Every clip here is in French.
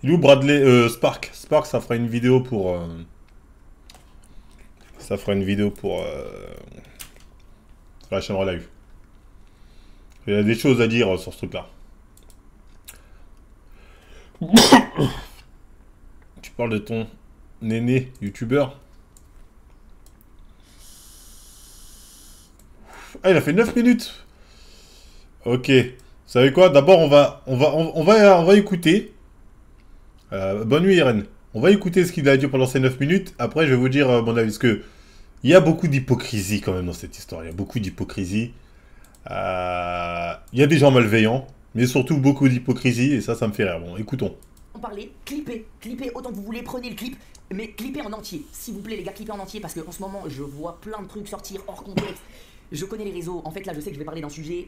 Il est où Bradley Spark. Spark, ça fera une vidéo pour... ça fera une vidéo pour... sur la chaîne Relive. Il y a des choses à dire sur ce truc-là. Tu parles de ton néné youtubeur. Ah, il a fait 9 minutes. Ok. Vous savez quoi? D'abord, on va écouter. Bonne nuit, Irène. On va écouter ce qu'il a dit pendant ces 9 minutes. Après, je vais vous dire mon avis. Parce que il y a beaucoup d'hypocrisie quand même dans cette histoire. Il y a beaucoup d'hypocrisie. Il y a des gens malveillants. Mais surtout beaucoup d'hypocrisie. Et ça me fait rire. Bon, écoutons. Parler, clippez autant que vous voulez, prenez le clip, mais clippez en entier. S'il vous plaît les gars, clippez en entier parce qu'en ce moment, je vois plein de trucs sortir hors contexte. Je connais les réseaux, en fait là je sais que je vais parler d'un sujet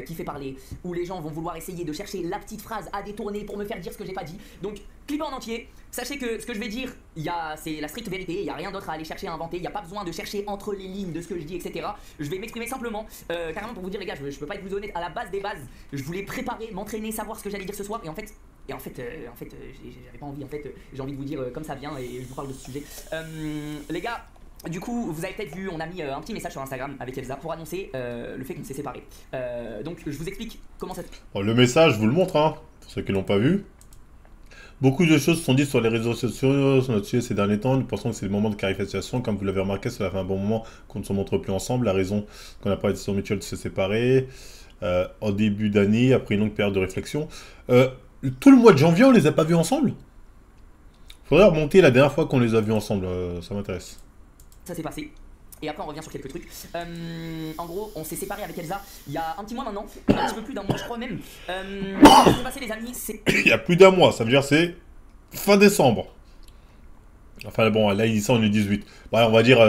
qui fait parler, où les gens vont vouloir essayer de chercher la petite phrase à détourner pour me faire dire ce que j'ai pas dit. Donc clippez en entier, sachez que ce que je vais dire, c'est la stricte vérité, il n'y a rien d'autre à aller chercher à inventer, il n'y a pas besoin de chercher entre les lignes de ce que je dis, etc. Je vais m'exprimer simplement, carrément pour vous dire les gars, je peux pas être plus honnête, à la base des bases, je voulais préparer, m'entraîner, savoir ce que j'allais dire ce soir, et en fait, j'avais pas envie, j'ai envie de vous dire comme ça vient et je vous parle de ce sujet. Les gars, du coup, vous avez peut-être vu, on a mis un petit message sur Instagram avec Elsa pour annoncer le fait qu'on s'est séparés. Donc, je vous explique comment ça se passe. Bon, le message, je vous le montre, hein, pour ceux qui l'ont pas vu. Beaucoup de choses sont dites sur les réseaux sociaux sur notre sujet ces derniers temps. Nous pensons que c'est le moment de clarification. Comme vous l'avez remarqué, cela fait un bon moment qu'on ne se montre plus ensemble. La raison qu'on n'a pas la décision mutuelle de se séparer. En début d'année, après une longue période de réflexion. Tout le mois de janvier, on les a pas vus ensemble. Faudrait remonter la dernière fois qu'on les a vus ensemble. Ça m'intéresse. Ça s'est passé. Et après on revient sur quelques trucs. En gros, on s'est séparés avec Elsa il y a un petit mois maintenant, un petit peu plus d'un mois je crois même. Ce qui s'est passé les amis, c'est... Il y a plus d'un mois, ça veut dire c'est fin décembre. Enfin bon, là il dit ça on est 18. Ouais, on va dire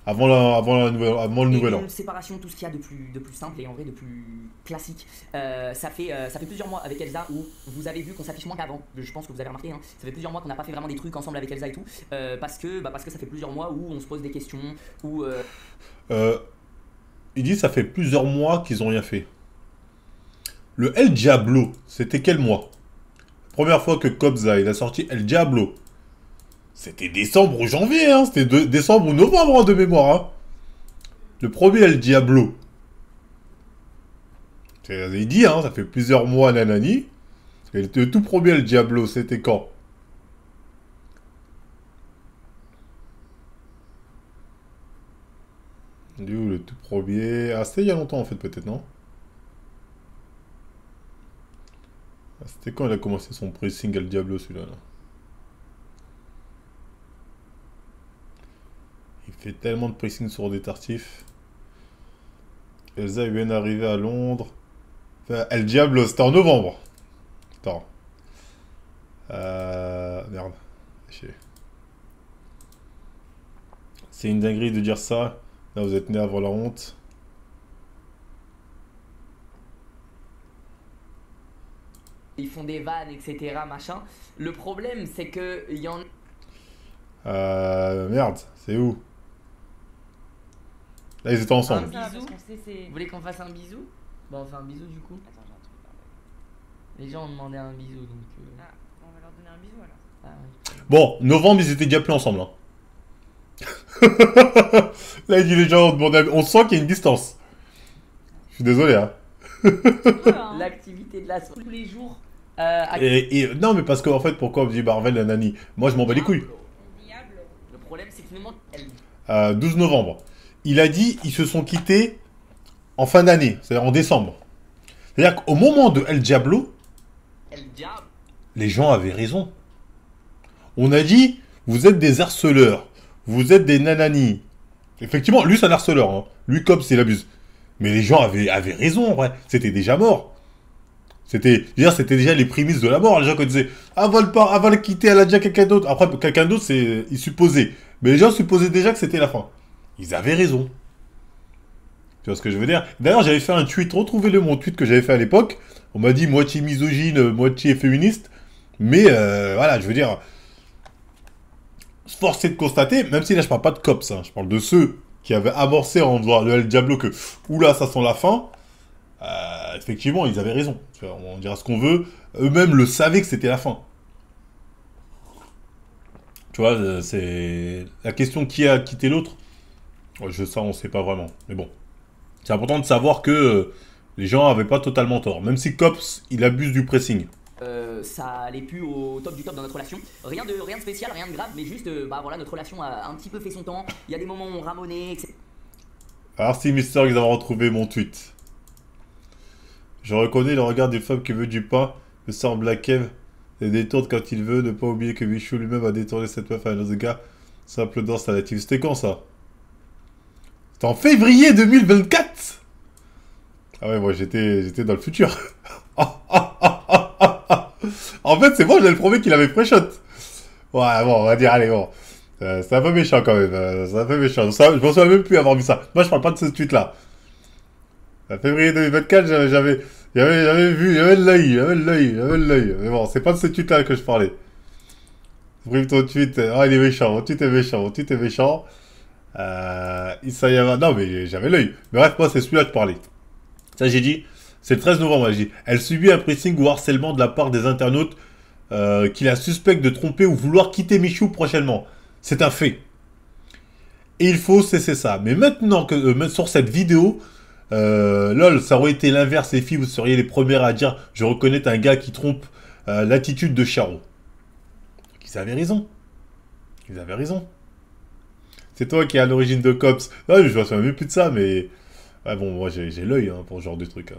avant le nouvel an. Une séparation, tout ce qu'il y a de plus simple et en vrai de plus classique. Ça fait plusieurs mois avec Elsa où vous avez vu qu'on s'affiche moins qu'avant. Je pense que vous avez remarqué, hein. Ça fait plusieurs mois qu'on n'a pas fait vraiment des trucs ensemble avec Elsa et tout. Parce que ça fait plusieurs mois où on se pose des questions, où... Il dit ça fait plusieurs mois qu'ils ont rien fait. Le El Diablo, c'était quel mois? Première fois que Kobza il a sorti El Diablo. C'était décembre ou janvier, hein. C'était décembre ou novembre hein, de mémoire, hein. Le premier El Diablo. Il dit, hein, ça fait plusieurs mois, nanani. Le tout premier El Diablo, c'était quand? Il est où le tout premier? Ah, c'était il y a longtemps en fait, peut-être, non? Ah, c'était quand il a commencé son pressing El Diablo, celui-là là. Il fait tellement de pressing sur des tartifs. Elsa vient d'arriver à Londres. Enfin, El Diablo, c'était en novembre. Attends. Merde. C'est une dinguerie de dire ça. Là, vous êtes né avant la honte. Ils font des vannes, etc. machin. Le problème, c'est que il y en... Merde, c'est où? Là, ils étaient ensemble. Un bisou. Vous voulez qu'on fasse un bisou? Bon, on fait un bisou du coup. Attends, j'ai un truc à faire. Les gens ont demandé un bisou donc... Ah, on va leur donner un bisou alors. Ah, ouais. Bon, novembre, ils étaient déjà plus ensemble. Hein. Là, il dit les gens ont demandé... On sent qu'il y a une distance. Je suis désolé, hein. L'activité de la soirée tous les jours. Non, mais parce qu'en fait, pourquoi on dit Marvel, la nani? Moi, je m'en bats les couilles. Diable. Le problème, c'est qu'il nous manque... 12 novembre. Il a dit ils se sont quittés en fin d'année, c'est-à-dire en décembre. C'est-à-dire qu'au moment de El Diablo, El Diable. les gens avaient raison. On a dit, vous êtes des harceleurs, vous êtes des nananis. Effectivement, lui, c'est un harceleur. Hein. Lui, comme s'il abuse. Mais les gens avaient raison, en vrai. C'était déjà mort. C'était déjà les prémices de la mort. Les gens qui disaient, avant de quitter, elle a déjà quelqu'un d'autre. Après, quelqu'un d'autre, ils supposaient. Mais les gens supposaient déjà que c'était la fin. Ils avaient raison. Tu vois ce que je veux dire? D'ailleurs, j'avais fait un tweet. Retrouvez-le, mon tweet que j'avais fait à l'époque. On m'a dit moitié misogyne, moitié féministe. Mais voilà, je veux dire... Force est de constater, même si là, je parle pas de cops. Hein, je parle de ceux qui avaient amorcé en voir le El Diablo que... Oula, ça sent la fin. Effectivement, ils avaient raison. On dira ce qu'on veut. Eux-mêmes le savaient que c'était la fin. Tu vois, c'est la question qui a quitté l'autre. Ça, on sait pas vraiment. Mais bon, c'est important de savoir que les gens avaient pas totalement tort. Même si Cops, il abuse du pressing. Ça allait plus au top du top dans notre relation. Rien de spécial, rien de grave, mais juste, bah voilà, notre relation a un petit peu fait son temps. Il y a des moments où on ramonait, etc. Alors si Mister, ils ont retrouvé mon tweet. Je reconnais le regard d'une femme qui veut du pain. Le sort Black Kev les détourne quand il veut. Ne pas oublier que Michou lui-même a détourné cette meuf à un autre gars. Simple danse à la team. C'était quand ça? C'était en février 2024. Ah ouais, moi j'étais dans le futur. En fait, c'est moi, j'avais le premier qu'il avait pré-shot. Ouais, bon, on va dire, allez, bon. C'est un peu méchant quand même. C'est un peu méchant. Ça, je m'en souviens même plus avoir vu ça. Moi, je parle pas de ce tweet-là. En février 2024, j'avais vu, j'avais l'œil. Mais bon, c'est pas de ce tweet-là que je parlais. Bref, ton tweet, oh, il est méchant, mon tweet est méchant. Isayama, non, mais j'avais l'œil. Mais bref, moi, c'est celui-là que je parlais. Ça, j'ai dit, c'est le 13 novembre, j'ai dit. Elle subit un pressing ou harcèlement de la part des internautes qui la suspectent de tromper ou vouloir quitter Michou prochainement. C'est un fait. Et il faut cesser ça. Mais maintenant que sur cette vidéo, lol, ça aurait été l'inverse, les filles, vous seriez les premières à dire je reconnais un gars qui trompe l'attitude de Charo. Ils avaient raison. Ils avaient raison. C'est toi qui es à l'origine de Cops. Non, je me souviens même plus de ça, mais... Ouais, bon, moi j'ai l'œil hein, pour ce genre de truc. Hein.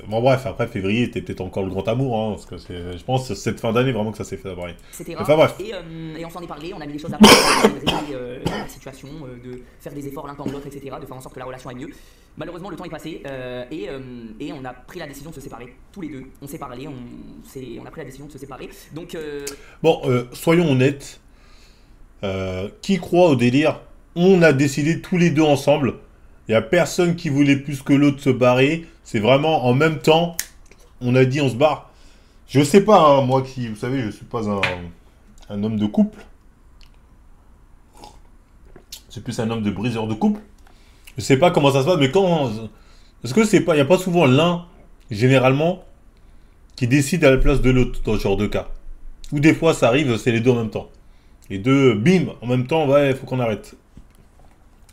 Bon bref, après février était peut-être encore le grand amour, hein, parce que je pense que c'est cette fin d'année vraiment que ça s'est fait d'abord. Enfin bref. Et on s'en est parlé, on a mis des choses à faire, de régler la situation, de faire des efforts l'un comme l'autre, etc., de faire en sorte que la relation aille mieux. Malheureusement, le temps est passé et on a pris la décision de se séparer, tous les deux. On s'est parlé, on a pris la décision de se séparer. Donc bon, soyons honnêtes. Qui croit au délire? On a décidé tous les deux ensemble. Il n'y a personne qui voulait plus que l'autre se barrer. C'est vraiment en même temps, on a dit on se barre. Je sais pas, hein, moi qui, vous savez, je suis pas un homme de couple. C'est plus un homme de briseur de couple. Je sais pas comment ça se passe, mais quand... Est-ce que c'est pas... Il n'y a pas souvent l'un, généralement, qui décide à la place de l'autre dans ce genre de cas. Ou des fois, ça arrive, c'est les deux en même temps. Les deux, bim, en même temps, ouais, il faut qu'on arrête.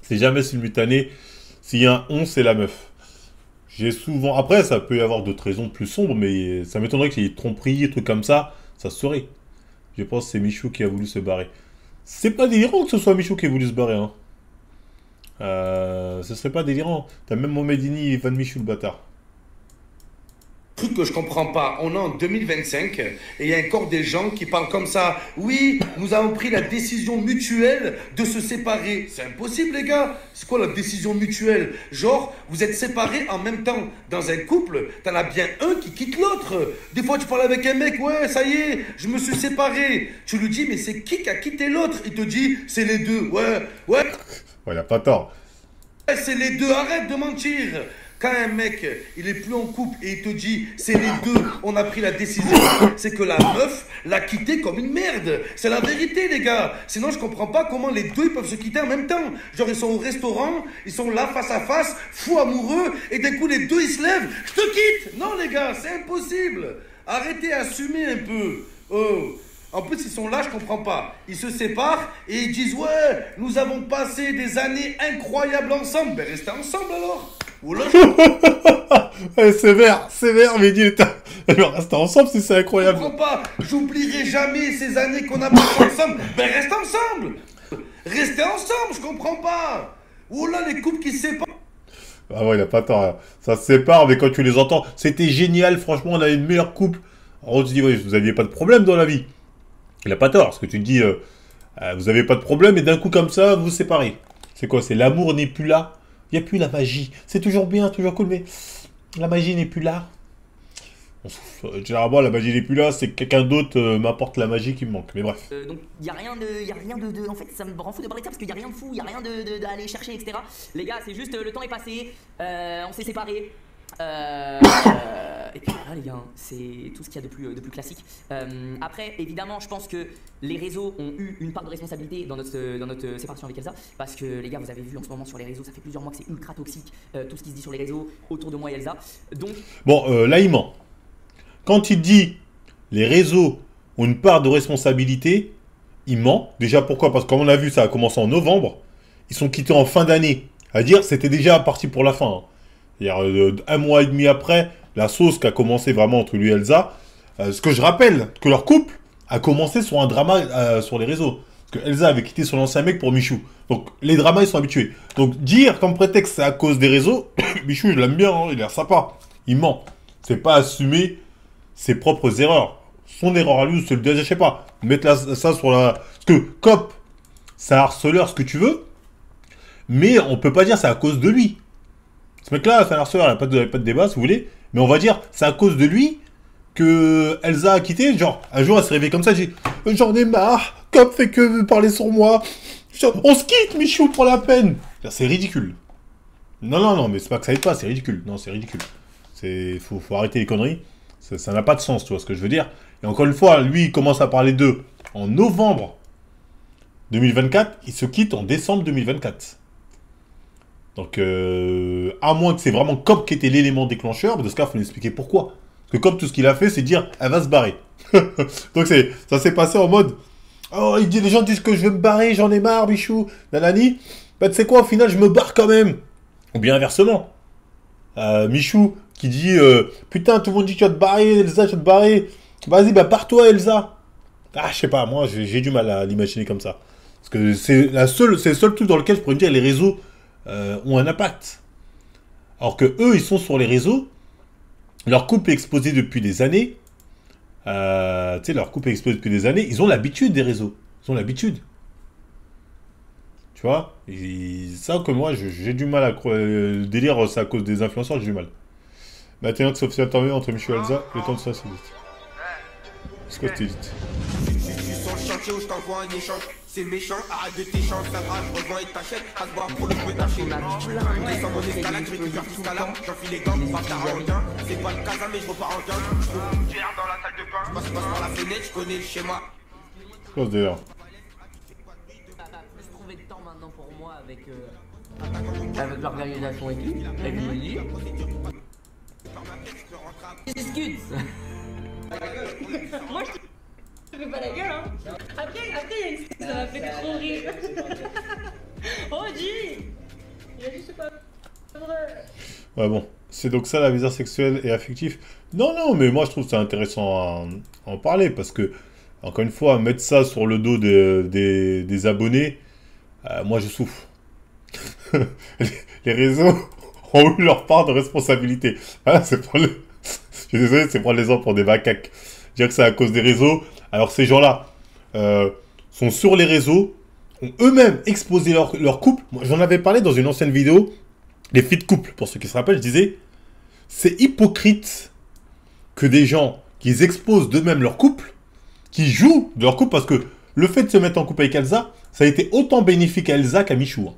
C'est jamais simultané. S'il y a un on, c'est la meuf. J'ai souvent... Après, ça peut y avoir d'autres raisons plus sombres, mais ça m'étonnerait qu'il y ait tromperie, des trucs comme ça. Ça se saurait. Je pense que c'est Michou qui a voulu se barrer. C'est pas délirant que ce soit Michou qui a voulu se barrer, hein. Ce serait pas délirant. T'as même Momedini et Van Michou, le bâtard. Truc que je comprends pas, on est en 2025 et il y a encore des gens qui parlent comme ça. Oui, nous avons pris la décision mutuelle de se séparer. C'est impossible les gars. C'est quoi la décision mutuelle? Genre, vous êtes séparés en même temps. Dans un couple, t'en as bien un qui quitte l'autre. Des fois tu parles avec un mec, ouais ça y est, je me suis séparé. Tu lui dis mais c'est qui a quitté l'autre? Il te dit c'est les deux. Ouais. Ouais, il a pas tort. C'est les deux, arrête de mentir. Quand un mec, il est plus en couple et il te dit c'est les deux, on a pris la décision, c'est que la meuf l'a quitté comme une merde. C'est la vérité les gars. Sinon je comprends pas comment les deux ils peuvent se quitter en même temps. Genre ils sont au restaurant, ils sont là face à face, fous amoureux, et d'un coup les deux ils se lèvent. Je te quitte. Non les gars, c'est impossible. Arrêtez, assumez un peu. Oh. En plus, ils sont là, je comprends pas. Ils se séparent et ils disent ouais, nous avons passé des années incroyables ensemble. Ben restez ensemble alors. Oula. Sévère, mais dis, elle va rester ensemble si c'est incroyable. Je comprends pas, j'oublierai jamais ces années qu'on a passées ensemble. Ben restez ensemble. Restez ensemble, je comprends pas. Oula, les couples qui se séparent. Ah ouais, il a pas tort. Hein. Ça se sépare, mais quand tu les entends, c'était génial, franchement, on a une meilleure couple. Alors on te dit, ouais, vous aviez pas de problème dans la vie. Il a pas tort, parce que tu te dis, vous avez pas de problème, et d'un coup comme ça, vous vous séparez. C'est quoi? C'est l'amour n'est plus là. Il n'y a plus la magie. C'est toujours bien, toujours cool, mais la magie n'est plus là. Généralement, la magie n'est plus là, c'est que quelqu'un d'autre m'apporte la magie qui me manque. Mais bref. Donc, il n'y a rien de... En fait, ça me rend fou de parler de ça parce qu'il n'y a rien de fou, il n'y a rien d'aller chercher, etc. Les gars, c'est juste, le temps est passé, on s'est séparés. Et puis voilà les gars, c'est tout ce qu'il y a de plus classique. Après, évidemment, je pense que les réseaux ont eu une part de responsabilité dans notre séparation avec Elsa. Parce que les gars, vous avez vu en ce moment sur les réseaux, ça fait plusieurs mois que c'est ultra toxique, tout ce qui se dit sur les réseaux autour de moi et Elsa. Donc... Bon, là il ment. Quand il dit les réseaux ont une part de responsabilité. Il ment. Déjà, pourquoi? Parce que comme on a vu, ça a commencé en novembre. Ils sont quittés en fin d'année. À dire, c'était déjà parti pour la fin. Hein. C'est-à-dire, un mois et demi après, la sauce qui a commencé vraiment entre lui et Elsa. Ce que je rappelle, que leur couple a commencé sur un drama sur les réseaux. Parce que Elsa avait quitté son ancien mec pour Michou. Donc, les dramas, ils sont habitués. Donc, dire comme prétexte c'est à cause des réseaux, Michou, je l'aime bien, hein, il a l'air sympa. Il ment. C'est pas assumer ses propres erreurs. Son erreur à lui, c'est le je sais pas. Mettre ça sur la... Parce que Cop, c'est un harceleur, ce que tu veux. Mais on peut pas dire c'est à cause de lui. Ce mec-là, c'est un harceleur, il n'y a pas de débat, si vous voulez. Mais on va dire, c'est à cause de lui que Elsa a quitté. Genre, un jour, elle s'est réveillée comme ça, j'ai dit, j'en ai marre, Cop fait que parler sur moi. On se quitte, Michou, pour la peine. C'est ridicule. Non, mais c'est pas que ça aide pas, c'est ridicule. Non, c'est ridicule. Faut arrêter les conneries. Ça n'a pas de sens, tu vois ce que je veux dire. Et encore une fois, lui, il commence à parler d'eux en novembre 2024. Il se quitte en décembre 2024. Donc, à moins que c'est vraiment Cop qui était l'élément déclencheur, mais dans ce cas, il faut nous expliquer pourquoi. Parce que Cop, tout ce qu'il a fait, c'est dire, elle va se barrer. Donc, ça s'est passé en mode, oh, les gens disent que je vais me barrer, j'en ai marre, Michou, nanani. Bah, tu sais quoi, au final, je me barre quand même. Ou bien inversement. Michou qui dit, putain, tout le monde dit que tu vas te barrer, Elsa, tu vas te barrer. Vas-y, bah, pars-toi, Elsa. Ah, je sais pas, moi, j'ai du mal à l'imaginer comme ça. Parce que c'est le seul truc dans lequel je pourrais me dire les réseaux ont un impact. Alors que eux, ils sont sur les réseaux. Leur couple est exposé depuis des années. Tu sais, leur couple est exposé depuis des années. Ils ont l'habitude des réseaux. Ils ont l'habitude. Tu vois? Et ça, que moi, j'ai du mal à croire. Le délire, c'est à cause des influenceurs, j'ai du mal. Maintenant que Sophie intervient entre Michou et Elsa, le temps de ça, c'est vite. C'est quoi cette élite? Sur le chantier où je t'envoie un échange. C'est méchant, arrête de t'échanger, ça va, je revends et t'achètes, à se boire pour le peu d'acheter. Descends mon escalade, je récupère tout à l'heure, j'enfile les gants, pas tard en gain. C'est pas le casa, mais je repars en gain. Je trouve une pierre dans la salle de bain. Je passe par la fenêtre, je connais le schéma. C'est quoi ce délire? Plus trouver de temps maintenant pour moi avec l'organisation et tout, avec le livre. Discute. Moi, je fais pas la gueule, hein. Après, il y a une... Ça m'a fait trop rire. Oh, dis. Il a juste pas vrai. Ouais, bon. C'est donc ça, la misère sexuelle et affective. Non, mais moi, je trouve ça intéressant à en parler, parce que, encore une fois, mettre ça sur le dos des abonnés, moi, je souffre. Les réseaux ont eu leur part de responsabilité. Voilà, c'est pour le... Je suis désolé, c'est prendre les gens pour des macaques. Dire que c'est à cause des réseaux, alors ces gens-là sont sur les réseaux, ont eux-mêmes exposé leur couple. Moi, j'en avais parlé dans une ancienne vidéo, les filles de couple, pour ceux qui se rappellent, je disais, c'est hypocrite que des gens qui exposent d'eux-mêmes leur couple, qui jouent de leur couple, parce que le fait de se mettre en couple avec Elsa, ça a été autant bénéfique à Elsa qu'à Michou. Hein.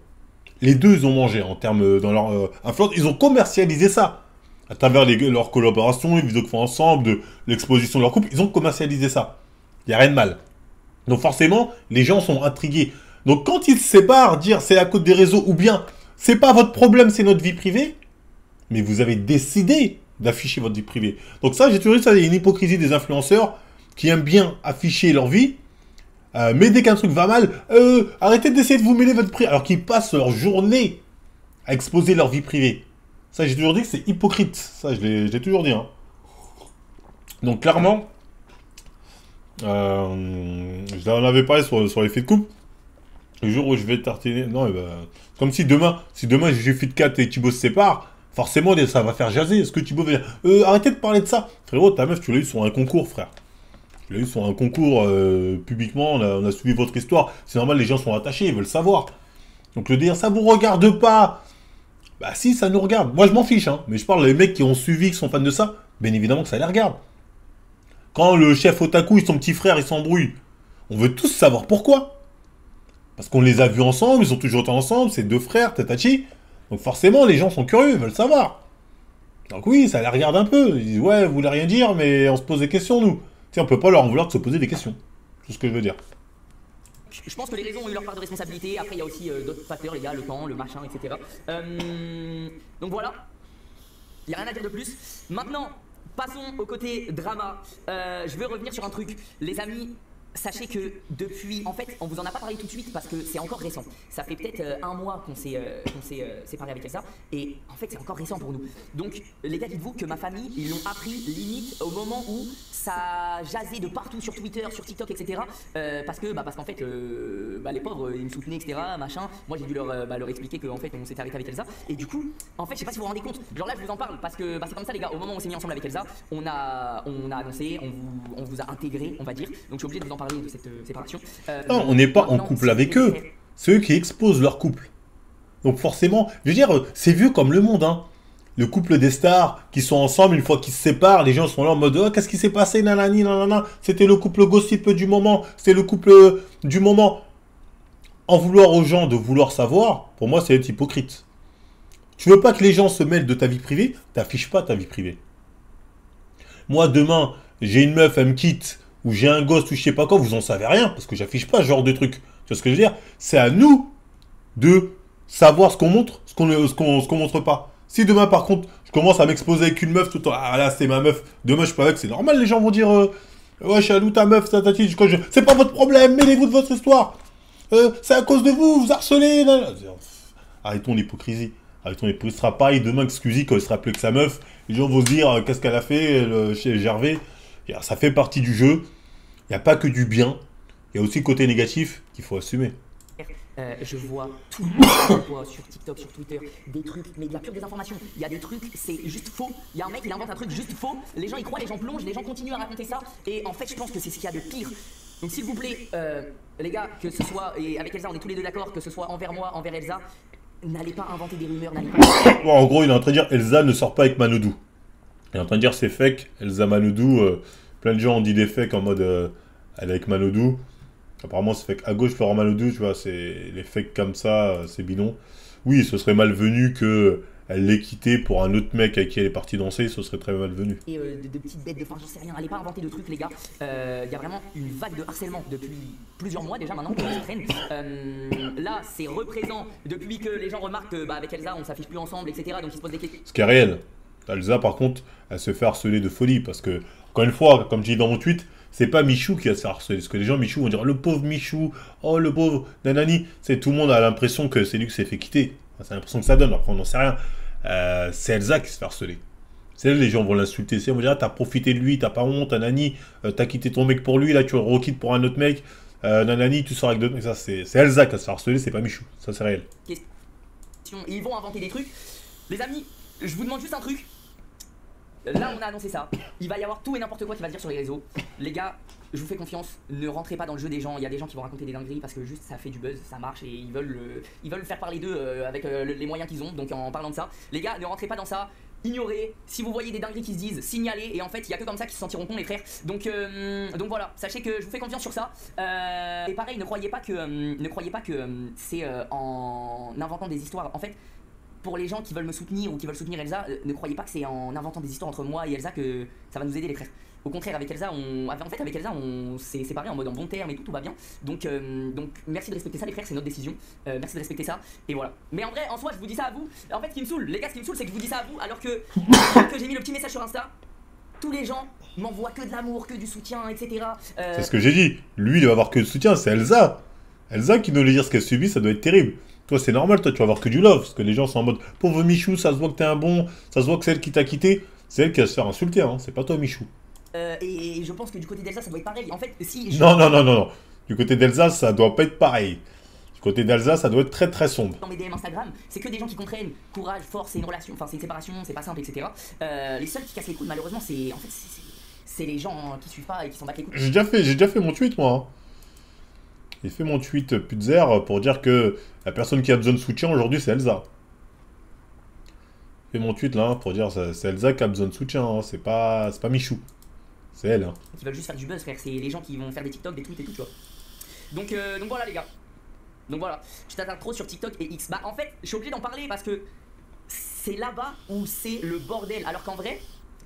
Les deux, ils ont mangé en termes dans leur influence, ils ont commercialisé ça. À travers leurs collaborations, les vidéos qu'ils font ensemble, de l'exposition de leur couple, ils ont commercialisé ça. Il n'y a rien de mal. Donc forcément, les gens sont intrigués. Donc quand ils se séparent, dire c'est à cause des réseaux, ou bien c'est pas votre problème, c'est notre vie privée, mais vous avez décidé d'afficher votre vie privée. Donc ça, j'ai toujours dit ça, il y a une hypocrisie des influenceurs qui aiment bien afficher leur vie, mais dès qu'un truc va mal, arrêtez d'essayer de vous mêler votre prix, alors qu'ils passent leur journée à exposer leur vie privée. Ça, j'ai toujours dit que c'est hypocrite. Ça, je l'ai toujours dit. Hein. Donc, clairement, je en avais parlé sur les faits de couple. Le jour où je vais tartiner... Non, comme si demain j'ai fait de 4 et Thibaut se sépare, forcément, ça va faire jaser. Est-ce que Thibaut va dire arrêtez de parler de ça. Frérot, ta meuf, tu l'as eu sur un concours, frère. Tu l'as eu sur un concours publiquement. On a suivi votre histoire. C'est normal, les gens sont attachés, ils veulent savoir. Donc, le dire, ça vous regarde pas. Bah si, ça nous regarde. Moi, je m'en fiche, hein. Mais je parle des mecs qui ont suivi, qui sont fans de ça. Bien évidemment que ça les regarde. Quand le chef Otaku et son petit frère, ils s'embrouillent, on veut tous savoir pourquoi. Parce qu'on les a vus ensemble, ils ont toujours été ensemble, c'est deux frères, tatachi. Donc forcément, les gens sont curieux, ils veulent savoir. Donc oui, ça les regarde un peu. Ils disent, ouais, vous voulez rien dire, mais on se pose des questions, nous. Tu sais, on peut pas leur en vouloir de se poser des questions. C'est ce que je veux dire. Je pense que les réseaux ont eu leur part de responsabilité. Après, il y a aussi d'autres facteurs, les gars, le temps, le machin, etc. Donc voilà. Il n'y a rien à dire de plus. Maintenant, passons au côté drama. Je veux revenir sur un truc. Les amis, sachez que depuis, en fait, on vous en a pas parlé tout de suite parce que c'est encore récent. Ça fait peut-être un mois qu'on s'est séparé avec Elsa et en fait c'est encore récent pour nous. Donc les gars, dites-vous que ma famille, ils l'ont appris limite au moment où ça jasait de partout sur Twitter, sur TikTok, etc. Parce qu'en fait, les pauvres, ils me soutenaient, etc. Machin. Moi j'ai dû leur expliquer qu'en fait on s'était arrêté avec Elsa et du coup, en fait, je sais pas si vous vous rendez compte. Genre là, je vous en parle parce que c'est comme ça les gars. Au moment où on s'est mis ensemble avec Elsa, on a annoncé, on vous a intégré, on va dire. Donc je suis obligé de vous en parler de cette séparation. Non, on n'est pas en couple avec eux. C'est eux qui exposent leur couple. Donc forcément, je veux dire, c'est vieux comme le monde, hein. Le couple des stars qui sont ensemble, une fois qu'ils se séparent, les gens sont là en mode « Oh, qu'est-ce qui s'est passé, nanani, nanana ?» C'était le couple gossip du moment. C'était le couple du moment. En vouloir aux gens de vouloir savoir, pour moi, c'est être hypocrite. Tu veux pas que les gens se mêlent de ta vie privée, t'affiches pas ta vie privée. Moi, demain, j'ai une meuf, elle me quitte, ou j'ai un gosse, ou je sais pas quoi, vous en savez rien, parce que j'affiche pas ce genre de truc. Tu vois ce que je veux dire? C'est à nous de savoir ce qu'on montre, ce qu'on montre pas. Si demain, par contre, je commence à m'exposer avec une meuf tout le temps, ah là, c'est ma meuf, demain, je suis pas avec, c'est normal, les gens vont dire, ouais, Chalou, ta meuf, c'est pas votre problème, mêlez-vous de votre histoire. C'est à cause de vous, vous harcelez. Arrêtons l'hypocrisie. Arrêtons l'hypocrisie. Ce sera pareil demain que Squeezie, quand il sera plus que sa meuf, les gens vont se dire, qu'est-ce qu'elle a fait chez Gervais. Ça fait partie du jeu. Il n'y a pas que du bien. Il y a aussi le côté négatif qu'il faut assumer. Je vois tout le temps sur TikTok, sur Twitter, des trucs, mais de la pure désinformation. Il y a des trucs, c'est juste faux. Il y a un mec, il invente un truc juste faux. Les gens y croient, les gens plongent, les gens continuent à raconter ça. Et en fait, je pense que c'est ce qu'il y a de pire. Donc s'il vous plaît, les gars, que ce soit, et avec Elsa, on est tous les deux d'accord, que ce soit envers moi, envers Elsa, n'allez pas inventer des rumeurs, n'allez pas... Bon, en gros, il est en train de dire Elsa ne sort pas avec Manoudou. Il est en train de dire c'est fake, Elsa Manoudou. Plein de gens ont dit des fakes en mode elle est avec Manoudou. Apparemment, c'est fake. À gauche, Florent Manoudou, tu vois, c'est les fakes comme ça, c'est bidon. Oui, ce serait malvenu que elle l'ait quitté pour un autre mec avec qui elle est partie danser, ce serait très malvenu. Et de petites bêtes de fin, j'en sais rien, allez pas inventer de trucs les gars. Il y a vraiment une vague de harcèlement depuis plusieurs mois déjà maintenant, qui se traîne. Là, c'est représent depuis que les gens remarquent que avec Elsa, on s'affiche plus ensemble, etc. Donc ils se posent des questions. Ce qui est réel. Elsa, par contre, elle se fait harceler de folie parce que, encore une fois, comme je dis dans mon tweet, c'est pas Michou qui a se fait harceler. Parce que les gens, Michou, vont dire le pauvre Michou, oh le pauvre nanani. C'est tout le monde a l'impression que c'est lui qui s'est fait quitter. C'est l'impression que ça donne, après on n'en sait rien. C'est Elsa qui se fait harceler. C'est elle, les gens vont l'insulter. Ils vont dire, ah, t'as profité de lui, t'as pas honte, nanani, t'as quitté ton mec pour lui, là tu le requittes pour un autre mec, nanani, tu sors avec d'autres mecs. Ça, c'est Elsa qui a se fait harceler, c'est pas Michou. Ça, c'est réel. Ils vont inventer des trucs. Les amis, je vous demande juste un truc. Là, on a annoncé ça. Il va y avoir tout et n'importe quoi qui va se dire sur les réseaux. Les gars, je vous fais confiance. Ne rentrez pas dans le jeu des gens. Il y a des gens qui vont raconter des dingueries parce que juste ça fait du buzz, ça marche et ils veulent faire parler d'eux avec les moyens qu'ils ont. Donc en parlant de ça, les gars, ne rentrez pas dans ça. Ignorez. Si vous voyez des dingueries qui se disent, signalez. Et en fait, il y a que comme ça qu'ils se sentiront cons, les frères. Donc voilà. Sachez que je vous fais confiance sur ça. Et pareil, ne croyez pas que c'est en inventant des histoires. En fait. Pour les gens qui veulent me soutenir ou qui veulent soutenir Elsa, ne croyez pas que c'est en inventant des histoires entre moi et Elsa que ça va nous aider les frères. Au contraire, avec Elsa, on s'est séparés en mode en bon terme et tout va bien. Donc merci de respecter ça les frères, c'est notre décision. Merci de respecter ça et voilà. Mais en vrai, en soi, je vous dis ça à vous. En fait, ce qui me saoule, les gars, ce qui me saoule, c'est que je vous dis ça à vous alors que j'ai mis le petit message sur Insta. Tous les gens m'envoient que de l'amour, que du soutien, etc. C'est ce que j'ai dit. Lui, il va avoir que du soutien, c'est Elsa. Elsa qui doit lui dire ce qu'elle subit, ça doit être terrible. Toi, c'est normal, toi, tu vas avoir que du love. Parce que les gens sont en mode pauvre Michou, ça se voit que t'es un bon, ça se voit que c'est elle qui t'a quitté. C'est elle qui va se faire insulter, hein. C'est pas toi, Michou. Et je pense que du côté d'Elsa, ça doit être pareil. En fait, si. Non. Du côté d'Elsa, ça doit pas être pareil. Du côté d'Elsa, ça doit être très très sombre. Dans mes DM Instagram, c'est que des gens qui comprennent courage, force, c'est une relation, enfin, c'est une séparation, c'est pas simple, etc. Les seuls qui cassent les couilles, malheureusement, c'est les gens qui suivent pas et qui s'en battent les couilles. J'ai déjà fait mon tweet, moi. Hein. J'ai fait mon tweet Putzer pour dire que la personne qui a besoin de soutien aujourd'hui, c'est Elsa. J'ai fait mon tweet là pour dire que c'est Elsa qui a besoin de soutien, hein. C'est pas Michou. C'est elle. Hein. Qui veulent juste faire du buzz, frère. C'est les gens qui vont faire des TikTok, des tweets et tout, tu vois. Donc voilà, les gars. Donc voilà. Je t'attarde trop sur TikTok et X. Bah, en fait, je suis obligé d'en parler parce que c'est là-bas où c'est le bordel. Alors qu'en vrai,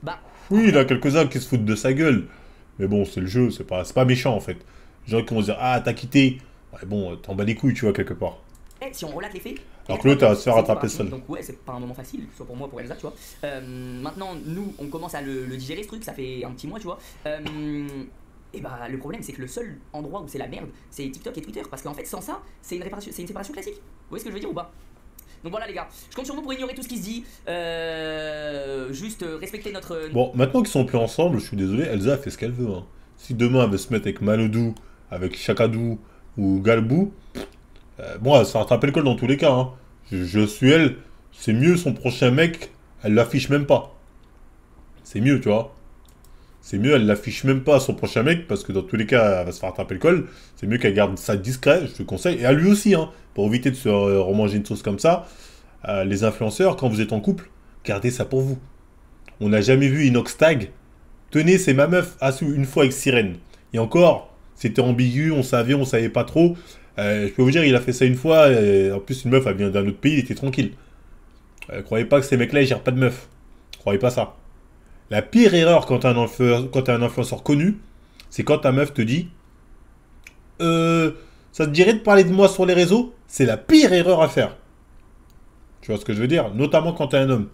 bah. Oui, il y a quelques-uns qui se foutent de sa gueule. Mais bon, c'est le jeu, c'est pas méchant en fait. Les gens qui vont se dire, ah, t'as quitté. Ouais, bon, t'en bats les couilles, tu vois, quelque part. Si on relate les faits. Alors que l'autre, elle va se faire C'est rattraper une séparation, seul. Donc ouais, c'est pas un moment facile, que ce soit pour moi ou pour Elsa, tu vois. Maintenant, nous, on commence à le digérer ce truc, ça fait un petit mois, tu vois. Et bah le problème c'est que le seul endroit où c'est la merde, c'est TikTok et Twitter. Parce qu'en fait sans ça, c'est une séparation classique. Vous voyez ce que je veux dire ou pas? Donc voilà les gars, je compte sur vous pour ignorer tout ce qui se dit. Juste respecter notre... Bon, maintenant qu'ils sont plus ensemble, je suis désolé, Elsa a fait ce qu'elle veut. Hein. Si demain elle veut se mettre avec Manodou, avec Chakadou ou Galbou, moi ça rattrape le col dans tous les cas. Hein. Je suis elle, c'est mieux son prochain mec, elle l'affiche même pas. C'est mieux, tu vois. C'est mieux, elle l'affiche même pas à son prochain mec, parce que dans tous les cas, elle va se faire attraper le col. C'est mieux qu'elle garde ça discret, je te conseille. Et à lui aussi, hein, pour éviter de se remanger une sauce comme ça. Les influenceurs, quand vous êtes en couple, gardez ça pour vous. On n'a jamais vu Inox Tag. Tenez, c'est ma meuf, une fois avec Sirène. Et encore, c'était ambigu, on savait pas trop. Je peux vous dire, il a fait ça une fois, et en plus une meuf, elle vient d'un autre pays, il était tranquille. Croyez pas que ces mecs-là, ils gèrent pas de meuf. Croyez pas ça. La pire erreur quand t'as un influenceur connu, c'est quand ta meuf te dit ça te dirait de parler de moi sur les réseaux? C'est la pire erreur à faire. Tu vois ce que je veux dire? Notamment quand t'es un homme.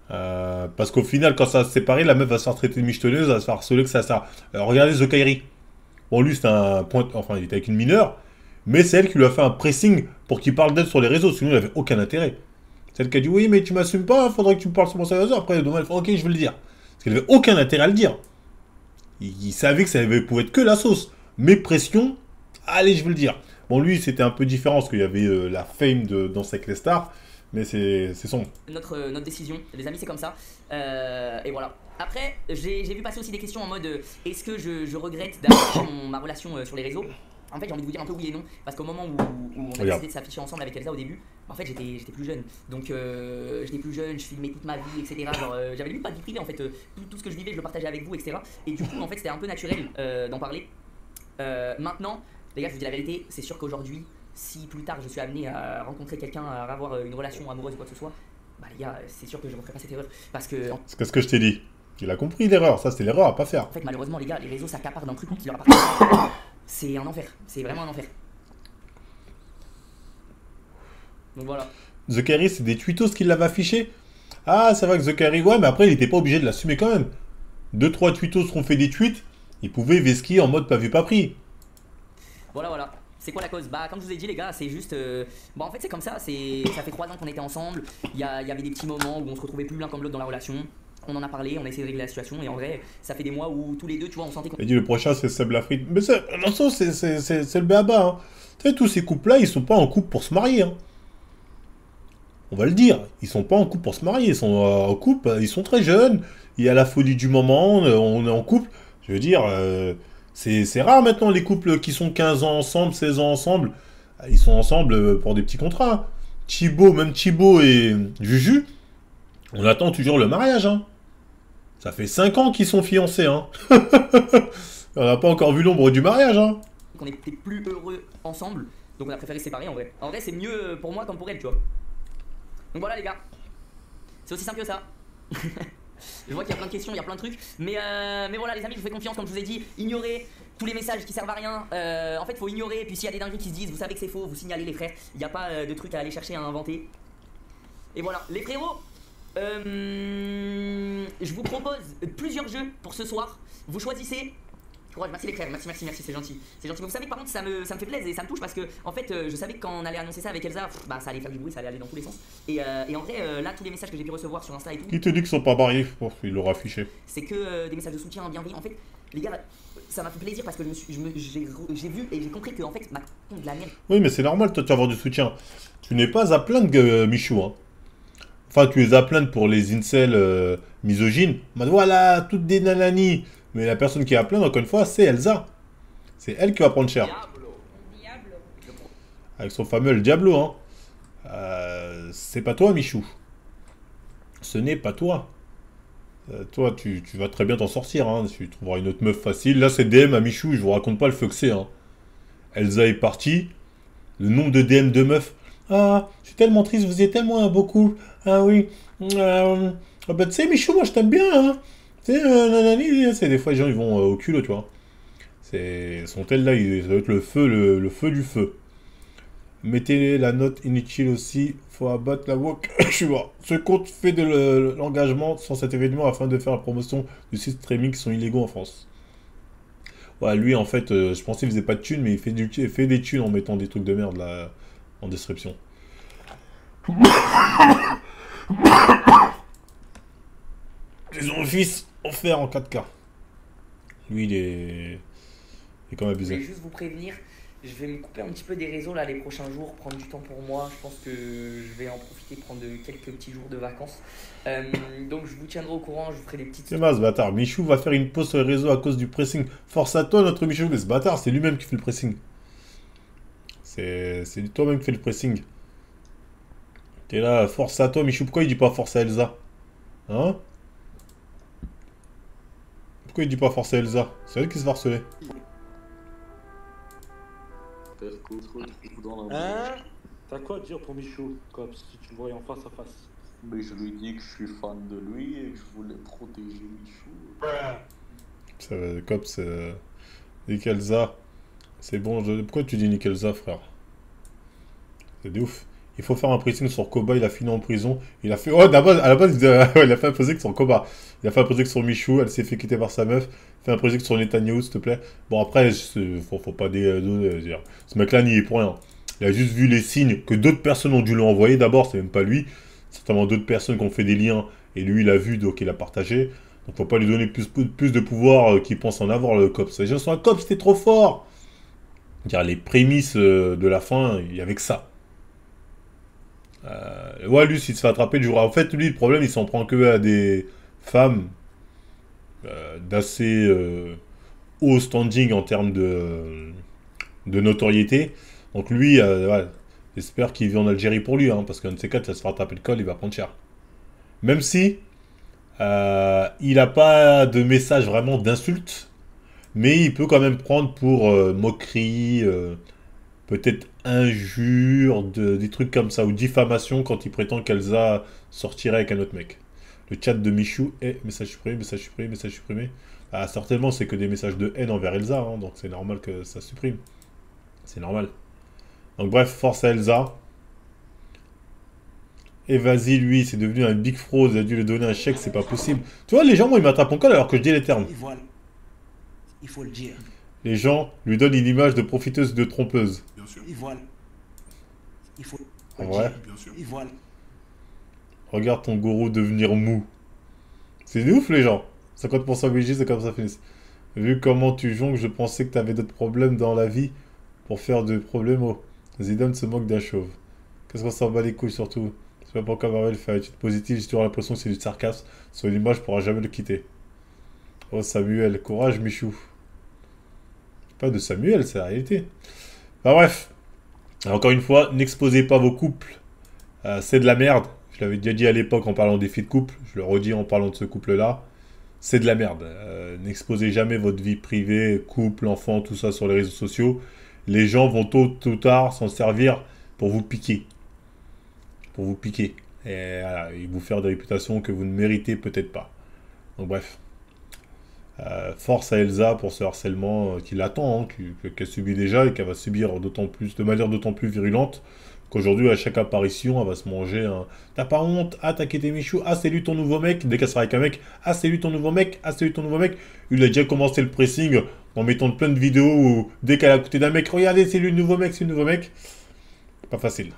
Parce qu'au final, quand ça va se séparer, la meuf va se faire traiter de michetonneuse, elle va se faire harceler que ça. Regardez The Kairi. Bon, lui, c'était un point. Enfin, il était avec une mineure, mais c'est elle qui lui a fait un pressing pour qu'il parle d'elle sur les réseaux, sinon il avait aucun intérêt. Celle qui a dit oui, mais tu m'assumes pas, faudrait que tu me parles sur mon réseau. Après, demain, elle fait ok, je vais le dire. Parce qu'elle avait aucun intérêt à le dire. Il savait que ça pouvait être que la sauce. Mais pression, allez, je vais le dire. Bon, lui, c'était un peu différent parce qu'il y avait la fame de Danser avec les stars. Mais c'est son. Notre décision, les amis, c'est comme ça. Et voilà. Après, j'ai vu passer aussi des questions en mode est-ce que je regrette d'afficher ma relation sur les réseaux? En fait, j'ai envie de vous dire un peu oui et non, parce qu'au moment où on a décidé de s'afficher ensemble avec Elsa au début, en fait, j'étais plus jeune. Donc, j'étais plus jeune, je filmais toute ma vie, etc. Genre, j'avais limite pas de vie privée, en fait. Tout ce que je vivais, je le partageais avec vous, etc. Et du coup, en fait, c'était un peu naturel d'en parler. Maintenant, les gars, je vous dis la vérité, c'est sûr qu'aujourd'hui, si plus tard je suis amené à rencontrer quelqu'un, à avoir une relation amoureuse ou quoi que ce soit, bah les gars, c'est sûr que je ne referai pas cette erreur. Parce que, C'est ce que je t'ai dit. Tu l'as compris l'erreur, ça c'est l'erreur à pas faire. en fait, malheureusement, les gars, les réseaux s'accaparent d'un truc qui leur appartient. C'est un enfer, c'est vraiment un enfer. Donc voilà. The Kairi, c'est des tweetos qu'il l'avait affiché. Ah, c'est vrai que The Kairi, ouais, mais après il était pas obligé de l'assumer quand même. 2-3 tweetos qui ont fait des tweets, ils pouvaient vesquiller en mode pas vu pas pris. Voilà, voilà. C'est quoi la cause? Bah, comme je vous ai dit, les gars, c'est juste. Bon, en fait, c'est comme ça. Ça fait 3 ans qu'on était ensemble. Il y avait des petits moments où on se retrouvait plus l'un comme l'autre dans la relation. On en a parlé, on a essayé de régler la situation. Et en vrai, ça fait des mois où tous les deux, tu vois, on sentait qu'on. Il dit le prochain c'est Seb Lafrite. Mais ça, attention, c'est le béaba. Hein. Tu sais, tous ces couples-là, ils sont pas en couple pour se marier. Hein. On va le dire. Ils sont pas en couple pour se marier. Ils sont en couple, ils sont très jeunes. Il y a la folie du moment. On est en couple. Je veux dire. C'est rare maintenant les couples qui sont 15 ans ensemble, 16 ans ensemble. Ils sont ensemble pour des petits contrats. Même Thibaut et Juju, on attend toujours le mariage. Hein. Ça fait 5 ans qu'ils sont fiancés. Hein. On n'a pas encore vu l'ombre du mariage. Hein. Qu'on était plus heureux ensemble. Donc on a préféré se séparer en vrai. En vrai, c'est mieux pour moi comme pour elle, tu vois. Donc voilà, les gars. C'est aussi simple que ça. Je vois qu'il y a plein de questions, il y a plein de trucs. Mais voilà, les amis, je vous fais confiance, comme je vous ai dit. Ignorez tous les messages qui servent à rien. En fait, faut ignorer. Et puis s'il y a des dingueries qui se disent, vous savez que c'est faux, vous signalez les frères. Il n'y a pas de trucs à aller chercher à inventer. Et voilà, les frérots. Je vous propose plusieurs jeux pour ce soir. Vous choisissez. Courage, merci les frères, merci, c'est gentil. C'est gentil. Mais vous savez que par contre, ça me fait plaisir et ça me touche parce que, en fait, je savais que quand on allait annoncer ça avec Elsa, bah ça allait faire du bruit, ça allait aller dans tous les sens. Et en vrai, là, tous les messages que j'ai pu recevoir sur Insta et tout. Qui te dit qu'ils sont pas mariés? Oh, il l'aura affiché. C'est que des messages de soutien bienveillants. En fait, les gars, ça m'a fait plaisir parce que j'ai vu et j'ai compris que, en fait, ma con de la merde. Oui, mais c'est normal, toi, tu vas avoir du soutien. Tu n'es pas à plaindre, Michou. Hein. Enfin, tu es à plaindre pour les incels misogynes. Mais voilà, toutes des nananis. Mais la personne qui a plaindre, encore une fois, c'est Elsa. C'est elle qui va prendre cher. Diablo. Avec son fameux El Diablo, hein. C'est pas toi, Michou. Ce n'est pas toi. Toi, tu vas très bien t'en sortir, hein. Tu trouveras une autre meuf facile. Là, c'est DM à Michou, je vous raconte pas le feu que c'est, hein. Elsa est partie. Le nombre de DM de meufs. Ah, je suis tellement triste, vous êtes tellement un beau couple. Ah oui. Ah bah, tu sais, Michou, moi, je t'aime bien, hein. C'est des fois les gens ils vont au culot, tu vois. Son tel là, ça doit être le feu du feu. Mettez la note inutile aussi. Faut abattre la woke. Je suis mort. Ce compte fait de l'engagement sur cet événement afin de faire la promotion de sites streaming qui sont illégaux en France. Ouais, lui, en fait, je pensais qu'il faisait pas de thunes, mais il fait des thunes en mettant des trucs de merde là en description. Ils ont le fils offert en 4K. Lui, il est quand même Je abusé. voulais juste vous prévenir, je vais me couper un petit peu des réseaux là les prochains jours, prendre du temps pour moi. Je pense que je vais en profiter, prendre quelques petits jours de vacances. Donc je vous tiendrai au courant, je vous ferai des petites... C'est mal ce bâtard. Michou va faire une pause sur les réseaux à cause du pressing. Force à toi, notre Michou. Mais ce bâtard, c'est lui-même qui fait le pressing. C'est toi-même qui fait le pressing. T'es là, force à toi, Michou. Pourquoi il dit pas force à Elsa? Hein? Pourquoi il dit pas force à Elsa? C'est elle qui se fait harceler. Hein? T'as quoi à dire pour Michou, Cops, si tu le voyais en face à face? Mais je lui dis que je suis fan de lui et que je voulais protéger Michou. Ça va, Cops, Nick Elsa. C'est bon, pourquoi tu dis Nick Elsa, frère? C'est de ouf. Il faut faire un pressing sur Koba, il a fini en prison. Il a fait... Oh, d'abord, à la base, il a fait un pressing sur Koba. Il a fait un pressing sur Michou, elle s'est fait quitter par sa meuf. Fais un pressing sur Netanyahu, s'il te plaît. Bon, après, faut pas dire. Ce mec-là n'y est pour rien. Il a juste vu les signes que d'autres personnes ont dû lui envoyer. D'abord, c'est même pas lui. Certainement d'autres personnes qui ont fait des liens. Et lui, il a vu, donc il a partagé. Donc, faut pas lui donner plus de pouvoir qu'il pense en avoir, le COPS. Les gens sont un COPS, c'était trop fort. Dire les prémices de la fin, il y avait que ça. Ouais, lui, s'il se fait attraper du jour. En fait, lui, le problème, il s'en prend que à des femmes d'assez haut standing en termes de notoriété. Donc lui, ouais, j'espère qu'il vit en Algérie pour lui, hein, parce qu'un de ces quatre, ça se fera attraper le col, il va prendre cher. Même si il n'a pas de message vraiment d'insulte, mais il peut quand même prendre pour moquerie, peut-être injure, des trucs comme ça, ou diffamation quand il prétend qu'Elsa sortirait avec un autre mec. Le chat de Michou est message supprimé, message supprimé, message supprimé. Ah, certainement, c'est que des messages de haine envers Elsa, hein, donc c'est normal que ça supprime. C'est normal. Donc bref, force à Elsa. Et vas-y, lui, c'est devenu un big fraud, il a dû lui donner un chèque, c'est pas possible. Tu vois, les gens, moi, ils m'attrapent en col alors que je dis les termes. Voilà. Il faut le dire. Les gens lui donnent une image de profiteuse, de trompeuse. Bien sûr. Et voilà. Il faut En le vrai. dire. Bien sûr. Et voilà. Regarde ton gourou devenir mou. C'est de ouf, les gens. 50% BG, c'est comme ça finit. Vu comment tu jongles, je pensais que t'avais d'autres problèmes dans la vie pour faire de problèmes. Oh. Zidane se moque d'un chauve. Qu'est-ce qu'on s'en bat les couilles surtout? Je sais pas pourquoi Marvel fait une étude positive, j'ai toujours l'impression que c'est du sarcasme. Son image pourra jamais le quitter. Oh Samuel, courage Michou. Pas de Samuel, c'est la réalité. Enfin bref. Encore une fois, n'exposez pas vos couples. C'est de la merde. Je l'avais déjà dit à l'époque en parlant des filles de couple. Je le redis en parlant de ce couple-là. C'est de la merde. N'exposez jamais votre vie privée, couple, enfant, tout ça sur les réseaux sociaux. Les gens vont tôt ou tard s'en servir pour vous piquer. Pour vous piquer. Et voilà, et vous faire des réputations que vous ne méritez peut-être pas. Donc bref. Force à Elsa pour ce harcèlement qui l'attend, hein, qu'elle subit déjà et qu'elle va subir d'autant plus, de manière d'autant plus virulente qu'aujourd'hui à chaque apparition elle va se manger un t'as pas honte, ah t'as quitté Michou, ah c'est lui ton nouveau mec, dès qu'elle sera avec un mec, ah c'est lui ton nouveau mec, ah c'est lui ton nouveau mec. Il a déjà commencé le pressing en mettant plein de vidéos où dès qu'elle a côté d'un mec, regardez c'est lui le nouveau mec, c'est le nouveau mec. Pas facile.